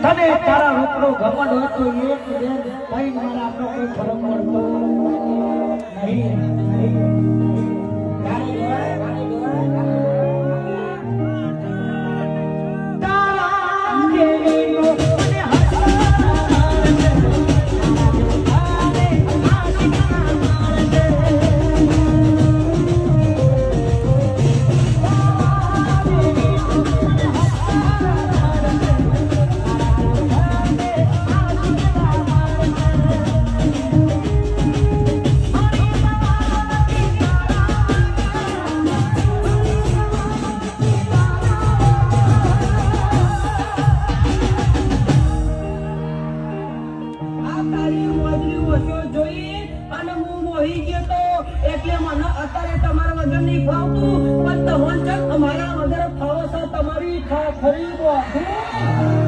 તને તારા રૂપનો ઘમંડ હોય તો એક બે કઈ મારા આપણો કોઈ ફરક પડતો નહીં. એટલે મને અત્યારે તમારા વગર નહીં ફાવતું, પણ તમારા વગર ફાવશે તમારી ખરી